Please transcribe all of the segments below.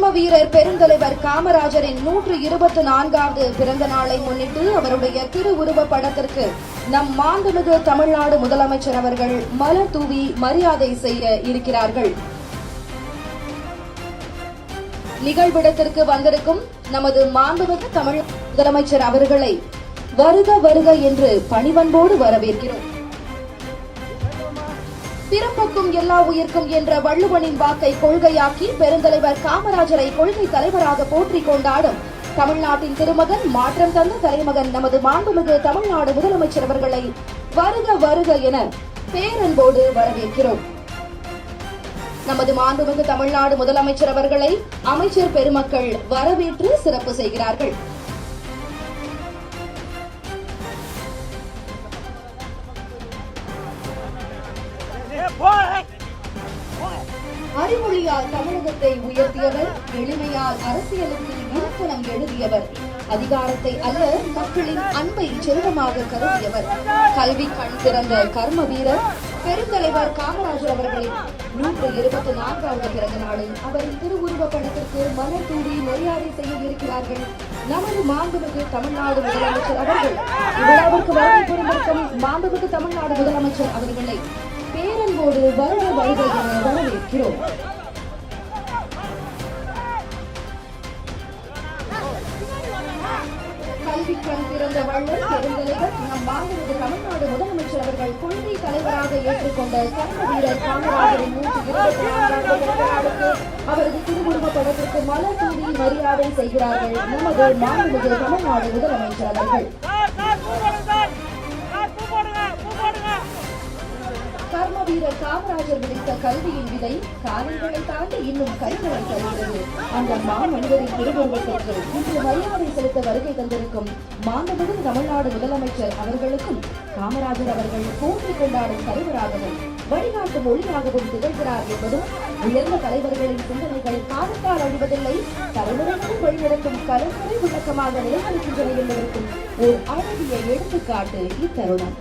கர்ம வீரர் பெருந்தலைவர் காமராஜரின் 124வது பிறந்த நாளை முன்னிட்டு அவருடைய திருவுருவ படத்திற்கு நம் மாண்புமிகு தமிழ்நாடு முதலமைச்சர் அவர்கள் மலர் தூவி மரியாதை செய்ய இருக்கிறார்கள். நிகழ்விடத்திற்கு வந்திருக்கும் நமது மாண்புமிகு தமிழ் முதலமைச்சர் அவர்களை வருக வருக என்று பணிவன்போடு வரவேற்கிறோம். பிறப்புக்கும் எல்லா உயிர்க்கும் என்ற வள்ளுவனின் வாக்கை கொள்கையாக்கி பெருந்தலைவர் காமராஜரை கொள்கை தலைவராக போற்றிக் கொண்டாடும் தமிழ்நாட்டின் திருமகன், மாற்றம் தந்த தலைமகன் நமது மாண்புமிகு தமிழ்நாடு முதலமைச்சர் அவர்களை வருக வருக என பேரன்போடு வரவேற்கிறோம். நமது மாண்புமிகு தமிழ்நாடு முதலமைச்சர் அவர்களை அமைச்சர் பெருமக்கள் வரவேற்று சிறப்பு செய்கிறார்கள். அறிமொழியால் தமிழகத்தை உயர்த்தியவர், எளிமையால் அரசியலுக்கு இலக்கணம் எழுதியவர், அதிகாரத்தை அல்ல மக்களின் அன்பை செல்வமாக கருதியவர், கல்வி கண் திறந்த கர்ம வீரர் பெருந்தலைவர் காமராஜர் அவர்களின் 124வது பிறந்த நாளில் அவரின் திருவுருவ படத்திற்கு மலர் தூவி மரியாதை செய்ய இருக்கிறார்கள் நமது மாண்புமிகு தமிழ்நாடு முதலமைச்சர் அவர்கள். இவ்விழாவிற்கு வருகை புரிந்திருக்கும் மாண்புமிகு தமிழ்நாடு முதலமைச்சர் அவர்களை பேரன்போடு வருக வருக என வரவேற்கிறோம். கல்வி கண் திறந்த வள்ளல் பெருந்தலைவர் நம் மாண்புமிகு தமிழ்நாடு முதலமைச்சர் அவர்கள் கொள்கை தலைவராக ஏற்றுக்கொண்ட கர்ம வீரர் காமராஜரின் 124வது பிறந்த நாளுக்கு அவரது திருவுருவ படத்திற்கு மலர் தூவி மரியாதை செய்கிறார்கள் நமது மாண்புமிகு தமிழ்நாடு முதலமைச்சர் அவர்கள். கர்ம வீரர் காமராஜர் விளைத்த கல்வியின் விதை காலங்களை தாண்டி இன்னும் கைகளை தருகிறது. அந்த மாமனிதரின் திருவுருவத்திற்கு இன்று மரியாதை செலுத்த வருகை தந்திருக்கும் மாண்புமிகு தமிழ்நாடு முதலமைச்சர் அவர்களுக்கும் காமராஜர் அவர்கள் போற்றிக் கொண்டாடும் தலைவராகவும் வழிகாட்டும் ஒளியாகவும் திகழ்கிறார் என்பதும் உயர்ந்த தலைவர்களின் சிந்தனைகள் காலத்தால் அழிவதில்லை, தலைமுறைகளும் வழிநடத்தும் கலைமுறை விளக்கமாக நிலைநிறுக்கின்றன என்பதற்கும் ஓர் அழகிய எடுத்துக்காட்டு இத்தருணம்.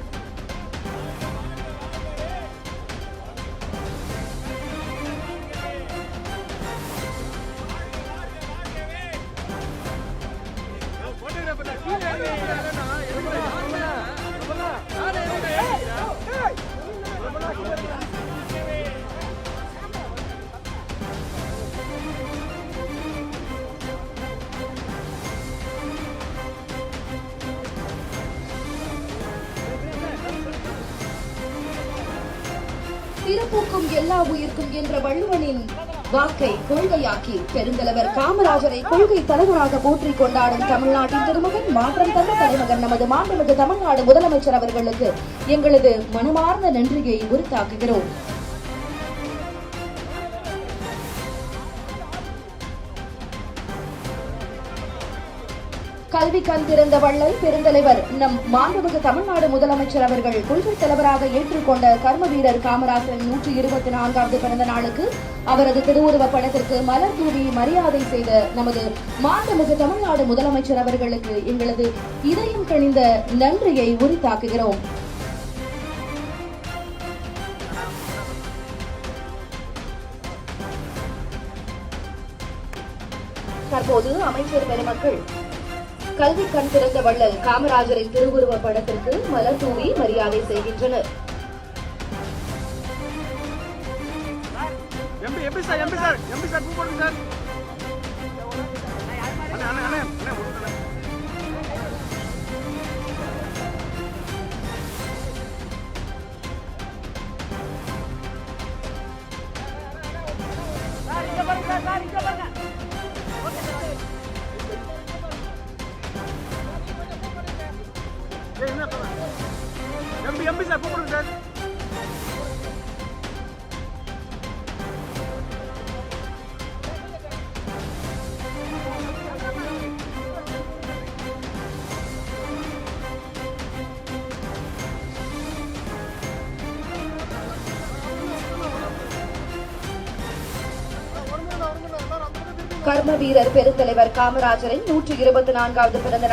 பிறப்புக்கும் எல்லா உயிர்க்கும் என்ற வள்ளுவனின் வாக்கை கொள்கையாக்கி பெருந்தலைவர் காமராஜரை கொள்கை தலைவராக போற்றிக் கொண்டாடும் தமிழ்நாட்டின் திருமகன், மாற்றம் தந்த தலைமகன் நமது மாண்புமிகு தமிழ்நாடு முதலமைச்சர் அவர்களுக்கு எங்களது மனமார்ந்த நன்றியை உரித்தாக்குகிறோம். கல்வி கண் திறந்த வள்ளல் பெருந்தலைவர் நம் மாண்புமிகு தமிழ்நாடு முதலமைச்சர் அவர்கள் கொள்கை தலைவராக ஏற்றுக்கொண்ட கர்ம வீரர் காமராஜரின் 124வது பிறந்த நாளுக்கு அவரது திருவுருவ படத்திற்கு மலர் தூவி மரியாதை செய்த நமது மாண்புமிகு தமிழ்நாடு முதலமைச்சர் அவர்களுக்கு எங்களது இதயம் கனிந்த நன்றியை உரித்தாக்குகிறோம். தற்போது அமைச்சர் பெருமக்கள் கல்வி கண் திறந்த வள்ளல் காமராஜரின் திருவுருவ படத்திற்கு மலர் தூவி மரியாதை செய்கின்றனர். எம்பி சார் கூப்பிடுங்க சார். கர்ம வீரர் பெருந்தலைவர் காமராஜரின் 124வது பிறந்த